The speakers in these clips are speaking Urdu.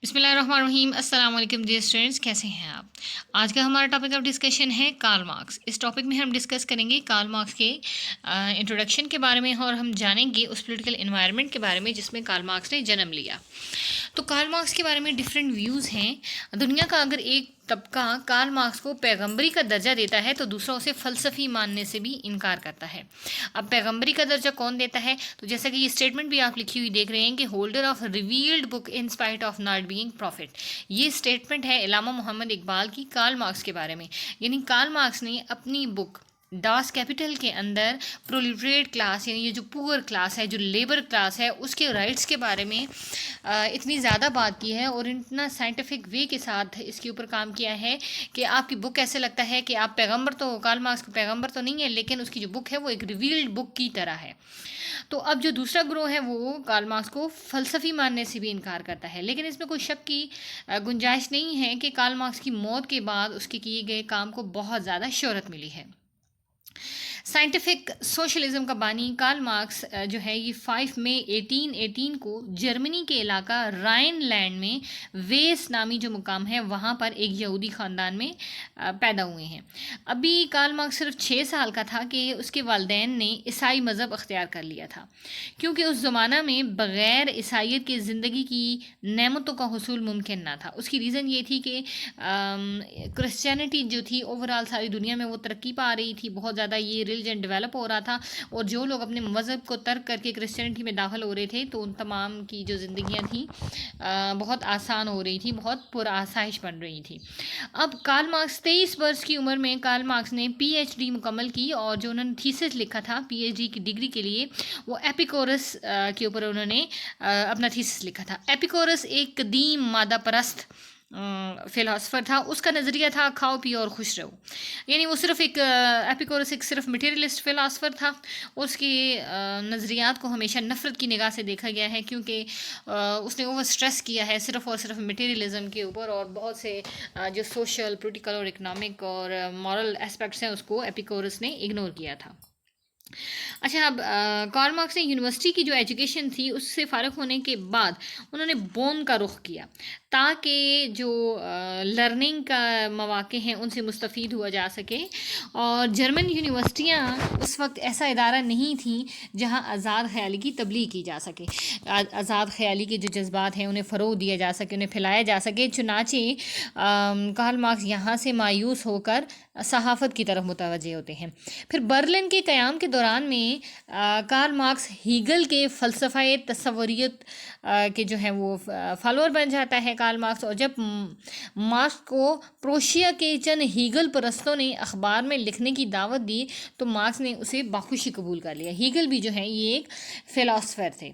بسم اللہ الرحمن الرحیم۔ السلام علیکم ڈیئر اسٹوڈنٹس، کیسے ہیں آپ؟ آج کا ہمارا ٹاپک آف ڈسکشن ہے کارل مارکس۔ اس ٹاپک میں ہم ڈسکس کریں گے کارل مارکس کے انٹروڈکشن کے بارے میں، اور ہم جانیں گے اس پولیٹیکل انوائرمنٹ کے بارے میں جس میں کارل مارکس نے جنم لیا۔ تو کارل مارکس کے بارے میں ڈفرینٹ ویوز ہیں۔ دنیا کا اگر ایک طبقہ کارل مارکس کو پیغمبری کا درجہ دیتا ہے تو دوسرا اسے فلسفی ماننے سے بھی انکار کرتا ہے۔ اب پیغمبری کا درجہ کون دیتا ہے؟ تو جیسا کہ یہ اسٹیٹمنٹ بھی آپ لکھی ہوئی دیکھ رہے ہیں کہ holder of revealed book in spite of not being profit. یہ اسٹیٹمنٹ ہے علامہ محمد اقبال کی کارل مارکس کے بارے میں۔ یعنی کارل مارکس نے اپنی بک ڈاس کیپیٹل کے اندر پرولیٹریٹ کلاس، یعنی یہ جو پور کلاس ہے، جو لیبر کلاس ہے، اس کے رائٹس کے بارے میں اتنی زیادہ بات کی ہے اور اتنا سائنٹیفک وے کے ساتھ اس کے اوپر کام کیا ہے کہ آپ کی بک ایسے لگتا ہے کہ آپ پیغمبر تو کارل مارکس کو پیغمبر تو نہیں ہے، لیکن اس کی جو بک ہے وہ ایک ریویلڈ بک کی طرح ہے۔ تو اب جو دوسرا گروہ ہے وہ کارل مارکس کو فلسفی ماننے سے بھی انکار کرتا ہے، لیکن اس میں کوئی شک کی گنجائش نہیں ہے کہ کارل مارکس کی موت کے بعد اس کے کیے گئے کام کو بہت زیادہ شہرت ملی ہے۔ سائنٹیفک سوشلزم کا بانی کارل مارکس جو ہے یہ 5 مئی 1818 کو جرمنی کے علاقہ رائن لینڈ میں ویس نامی جو مقام ہے وہاں پر ایک یہودی خاندان میں پیدا ہوئے ہیں۔ ابھی کارل مارکس صرف 6 سال کا تھا کہ اس کے والدین نے عیسائی مذہب اختیار کر لیا تھا، کیونکہ اس زمانہ میں بغیر عیسائیت کے زندگی کی نعمتوں کا حصول ممکن نہ تھا۔ اس کی ریزن یہ تھی کہ کرسچینٹی جو تھی اوورال ساری دنیا میں وہ ترقی پا رہی تھی، بہت زیادہ یہ ریلیجن ڈیولپ ہو رہا تھا، اور جو لوگ اپنے مذہب کو ترک کر کے کرسچینٹی میں داخل ہو رہے تھے تو ان تمام کی جو زندگیاں تھیں بہت آسان ہو رہی تھیں، بہت پر آسائش بن رہی تھی۔ اب کارل مارکس 23 برس کی عمر میں کارل مارکس نے پی ایچ ڈی مکمل کی، اور جو انہوں نے تھیسس لکھا تھا پی ایچ ڈی کی ڈگری کے لیے وہ ایپیکورس کے اوپر انہوں نے اپنا تھیسس لکھا تھا۔ ایپیکورس ایک قدیم مادہ پرست فلاسفر تھا۔ اس کا نظریہ تھا کھاؤ پیو اور خوش رہو، یعنی وہ صرف ایپیکورس ایک صرف مٹیریلسٹ فلاسفر تھا، اور اس کے نظریات کو ہمیشہ نفرت کی نگاہ سے دیکھا گیا ہے، کیونکہ اس نے اوور اسٹریس کیا ہے صرف اور صرف مٹیریلزم کے اوپر، اور بہت سے جو سوشل، پولیٹیکل اور اکنامک اور مورل اسپیکٹس ہیں اس کو ایپیکورس نے اگنور کیا تھا۔ اچھا، اب کارل مارکس نے یونیورسٹی کی جو ایجوکیشن تھی اس سے فارغ ہونے کے بعد انہوں نے بون کا رخ کیا تاکہ جو لرننگ کا مواقع ہیں ان سے مستفید ہوا جا سکے، اور جرمن یونیورسٹیاں اس وقت ایسا ادارہ نہیں تھیں جہاں آزاد خیالی کی تبلیغ کی جا سکے، آزاد خیالی کے جو جذبات ہیں انہیں فروغ دیا جا سکے، انہیں پھیلایا جا سکے۔ چنانچہ کارل مارکس یہاں سے مایوس ہو کر صحافت کی طرف متوجہ ہوتے ہیں۔ پھر برلن کے قیام کے دوران میں کارل مارکس ہیگل کے فلسفہ تصوریت کے جو ہیں وہ فالوور بن جاتا ہے کارل مارکس، اور جب مارکس کو پروشیا کے چند ہیگل پرستوں نے اخبار میں لکھنے کی دعوت دی تو مارکس نے اسے باخوشی قبول کر لیا۔ ہیگل بھی جو ہیں یہ ایک فلاسفر تھے،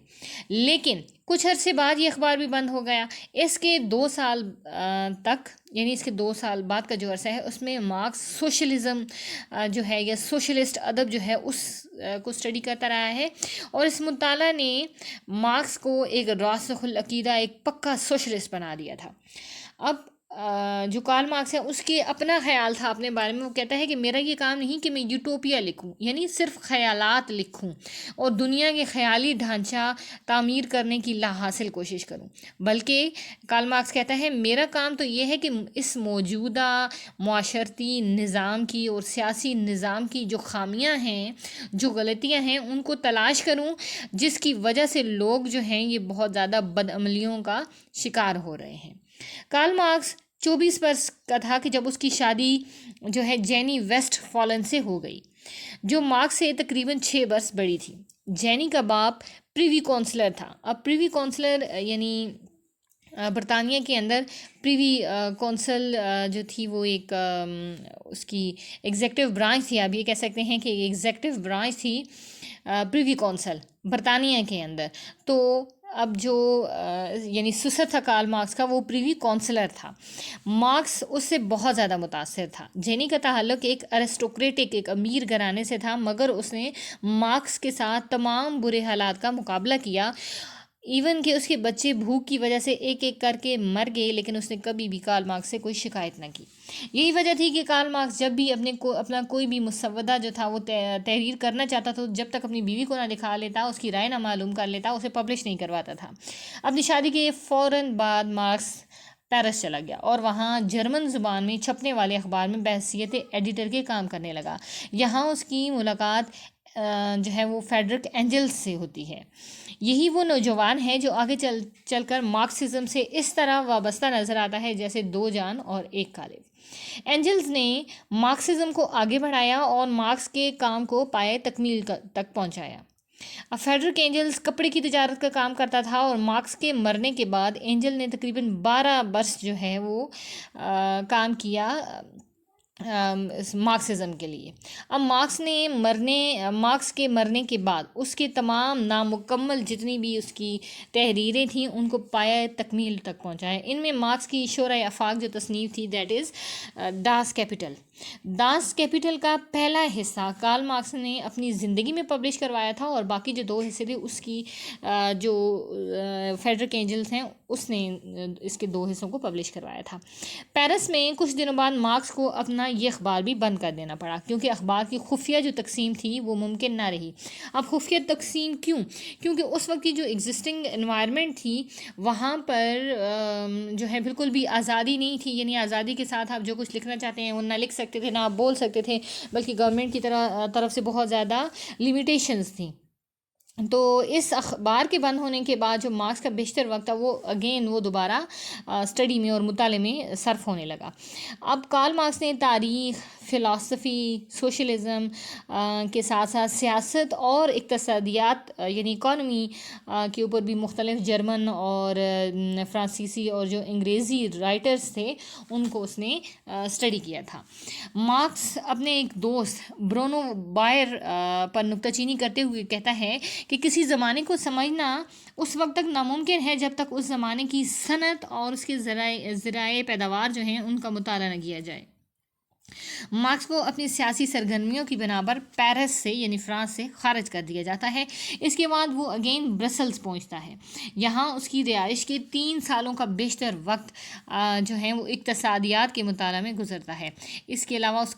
لیکن کچھ عرصے بعد یہ اخبار بھی بند ہو گیا۔ اس کے 2 سال تک، یعنی اس کے 2 سال بعد کا جو عرصہ ہے اس میں مارکس سوشلزم جو ہے یا سوشلسٹ ادب جو ہے اس کو اسٹڈی کرتا رہا ہے، اور اس مطالعہ نے مارکس کو ایک راسخ العقیدہ، ایک پکا سوشلسٹ بنا دیا تھا۔ اب جو کارل مارکس ہے اس کے اپنا خیال تھا اپنے بارے میں، وہ کہتا ہے کہ میرا یہ کام نہیں کہ میں یوٹوپیا لکھوں، یعنی صرف خیالات لکھوں اور دنیا کے خیالی ڈھانچہ تعمیر کرنے کی لا حاصل کوشش کروں، بلکہ کارل مارکس کہتا ہے میرا کام تو یہ ہے کہ اس موجودہ معاشرتی نظام کی اور سیاسی نظام کی جو خامیاں ہیں، جو غلطیاں ہیں، ان کو تلاش کروں، جس کی وجہ سے لوگ جو ہیں یہ بہت زیادہ بدعملیوں کا شکار ہو رہے ہیں۔ کارل مارکس 24 برس کا تھا کہ جب اس کی شادی جو ہے جینی ویسٹ فالن سے ہو گئی، جو مارکس سے تقریباً 6 برس بڑی تھی۔ جینی کا باپ پریوی کونسلر تھا۔ اب پریوی کونسلر یعنی برطانیہ کے اندر پریوی کونسل جو تھی وہ ایک اس کی ایگزیکٹو برانچ تھی، آپ یہ کہہ سکتے ہیں کہ ایگزیکٹو برانچ تھی پریوی کونسل برطانیہ کے اندر۔ تو اب جو یعنی سسر تھا کارل مارکس کا وہ پریوی کونسلر تھا۔ مارکس اس سے بہت زیادہ متاثر تھا۔ جینی کا تعلق ایک ایرسٹوکریٹک، ایک امیر گھرانے سے تھا، مگر اس نے مارکس کے ساتھ تمام برے حالات کا مقابلہ کیا۔ ایون کہ اس کے بچے بھوک کی وجہ سے ایک ایک کر کے مر گئے، لیکن اس نے کبھی بھی کارل مارکس سے کوئی شکایت نہ کی۔ یہی وجہ تھی کہ کارل مارکس جب بھی اپنا کوئی بھی مسودہ جو تھا وہ تحریر کرنا چاہتا تھا، جب تک اپنی بیوی کو نہ دکھا لیتا، اس کی رائے نہ معلوم کر لیتا، اسے پبلش نہیں کرواتا تھا۔ اپنی شادی کے فوراً بعد مارکس پیرس چلا گیا اور وہاں جرمن زبان میں چھپنے والے اخبار میں بحیثیت ایڈیٹر کے کام کرنے لگا۔ یہاں اس کی ملاقات جو ہے وہ فریڈرک اینجلز سے ہوتی ہے۔ یہی وہ نوجوان ہے جو آگے چل کر مارکسزم سے اس طرح وابستہ نظر آتا ہے جیسے دو جان اور ایک قالب۔ اینجلز نے مارکسزم کو آگے بڑھایا اور مارکس کے کام کو پائے تکمیل تک پہنچایا۔ فریڈرک اینجلز کپڑے کی تجارت کا کام کرتا تھا اور مارکس کے مرنے کے بعد اینجل نے تقریباً 12 برس جو ہے وہ کام کیا مارکسزم کے لیے۔ اب مارکس کے مرنے کے بعد اس کے تمام نامکمل جتنی بھی اس کی تحریریں تھیں ان کو پایہ تکمیل تک پہنچایا۔ ان میں مارکس کی شورۂ آفاق جو تصنیف تھی، that is DOS capital. DOS capital کا پہلا حصہ کارل مارکس نے اپنی زندگی میں پبلش کروایا تھا اور باقی جو 2 حصے تھے اس کی جو فریڈرک اینجلز ہیں اس نے اس کے 2 حصوں کو پبلش کروایا تھا۔ پیرس میں کچھ دنوں بعد مارکس کو اپنا یہ اخبار بھی بند کر دینا پڑا کیونکہ اخبار کی خفیہ جو تقسیم تھی وہ ممکن نہ رہی۔ اب خفیہ تقسیم کیونکہ اس وقت کی جو ایگزسٹنگ انوائرمنٹ تھی وہاں پر جو ہے بالکل بھی آزادی نہیں تھی، یعنی آزادی کے ساتھ آپ جو کچھ لکھنا چاہتے ہیں وہ نہ لکھ سکتے تھے، نہ آپ بول سکتے تھے، بلکہ گورنمنٹ کی طرف سے بہت زیادہ لیمیٹیشنز تھیں۔ تو اس اخبار کے بند ہونے کے بعد جو مارکس کا بیشتر وقت تھا وہ دوبارہ اسٹڈی میں اور مطالعے میں صرف ہونے لگا۔ اب کارل مارکس نے تاریخ، فلسفی، سوشلزم کے ساتھ ساتھ سیاست اور اقتصادیات یعنی اکانومی کے اوپر بھی مختلف جرمن اور فرانسیسی اور جو انگریزی رائٹرز تھے ان کو اس نے اسٹڈی کیا تھا۔ مارکس اپنے ایک دوست برونو بائر پر نکتہ چینی کرتے ہوئے کہتا ہے کہ کسی زمانے کو سمجھنا اس وقت تک ناممکن ہے جب تک اس زمانے کی صنعت اور اس کے ذرائع پیداوار جو ہیں ان کا مطالعہ نہ کیا جائے۔ مارکس کو اپنی سیاسی سرگرمیوں کی بنا پر پیرس سے یعنی فرانس سے خارج کر دیا جاتا ہے۔ اس کے بعد وہ اگین برسلز پہنچتا ہے۔ یہاں اس کی رہائش کے 3 سالوں کا بیشتر وقت جو ہے وہ اقتصادیات کے مطالعہ میں گزرتا ہے۔ اس کے علاوہ اس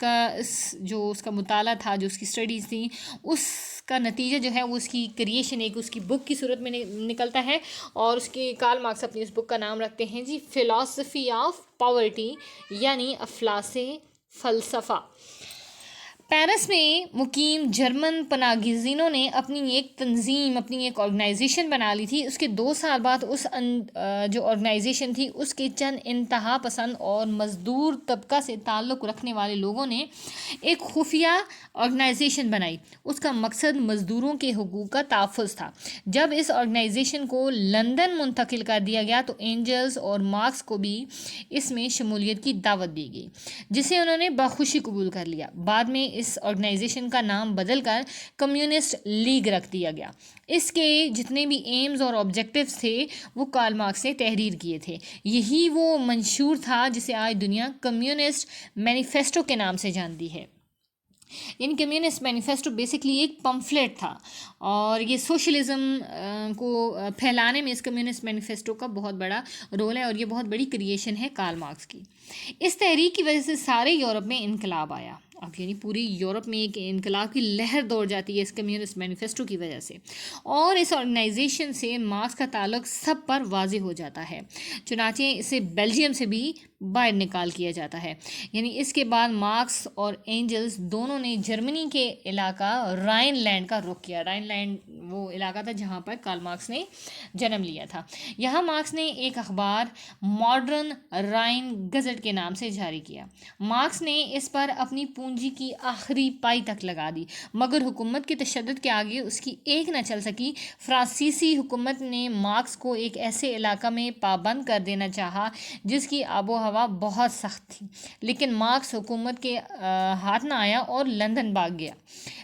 کا مطالعہ تھا، جو اس کی اسٹڈیز تھیں، اس کا نتیجہ جو ہے وہ اس کی کریشن اس کی بک کی صورت میں نکلتا ہے اور اس کے کارل مارکس اپنی اس بک کا نام رکھتے ہیں فلاسفی آف پاورٹی، یعنی افلاس فلسفہ۔ پیرس میں مقیم جرمن پناہ گزینوں نے اپنی ایک تنظیم، اپنی ایک آرگنائزیشن بنا لی تھی۔ اس کے 2 سال بعد اس جو آرگنائزیشن تھی اس کے چند انتہا پسند اور مزدور طبقہ سے تعلق رکھنے والے لوگوں نے ایک خفیہ آرگنائزیشن بنائی۔ اس کا مقصد مزدوروں کے حقوق کا تحفظ تھا۔ جب اس آرگنائزیشن کو لندن منتقل کر دیا گیا تو اینجلز اور مارکس کو بھی اس میں شمولیت کی دعوت دی گئی، جسے انہوں نے بخوشی قبول کر لیا۔ بعد میں اس آرگنائزیشن کا نام بدل کر کمیونسٹ لیگ رکھ دیا گیا۔ اس کے جتنے بھی ایمز اور آبجیکٹیوز تھے وہ کارل مارکس نے تحریر کیے تھے۔ یہی وہ منشور تھا جسے آج دنیا کمیونسٹ مینیفیسٹو کے نام سے جانتی ہے۔ یعنی کمیونسٹ مینیفیسٹو بیسکلی ایک پمفلیٹ تھا اور یہ سوشلزم کو پھیلانے میں اس کمیونسٹ مینیفیسٹو کا بہت بڑا رول ہے اور یہ بہت بڑی کریشن ہے کارل مارکس کی۔ اس تحریک کی وجہ سے سارے یورپ میں انقلاب آیا۔ اب یعنی پوری یورپ میں ایک انقلاب کی لہر دوڑ جاتی ہے اس کمیونسٹ مینیفیسٹو کی وجہ سے، اور اس آرگنائزیشن سے مارکس کا تعلق سب پر واضح ہو جاتا ہے۔ چنانچہ اسے بیلجیم سے بھی باہر نکال کیا جاتا ہے۔ یعنی اس کے بعد مارکس اور اینجلز دونوں نے جرمنی کے علاقہ رائن لینڈ کا رخ کیا۔ رائن لینڈ وہ علاقہ تھا جہاں پر کارل مارکس نے جنم لیا تھا۔ یہاں مارکس نے ایک اخبار ماڈرن رائن گزٹ کے نام سے جاری کیا۔ مارکس نے اس پر اپنی پونجی کی آخری پائی تک لگا دی، مگر حکومت کے تشدد کے آگے اس کی ایک نہ چل سکی۔ فرانسیسی حکومت نے مارکس کو ایک ایسے علاقہ میں پابند کر دینا چاہا جس کی آب و ہوا بہت سخت تھی، لیکن مارکس حکومت کے ہاتھ نہ آیا اور لندن بھاگ گیا۔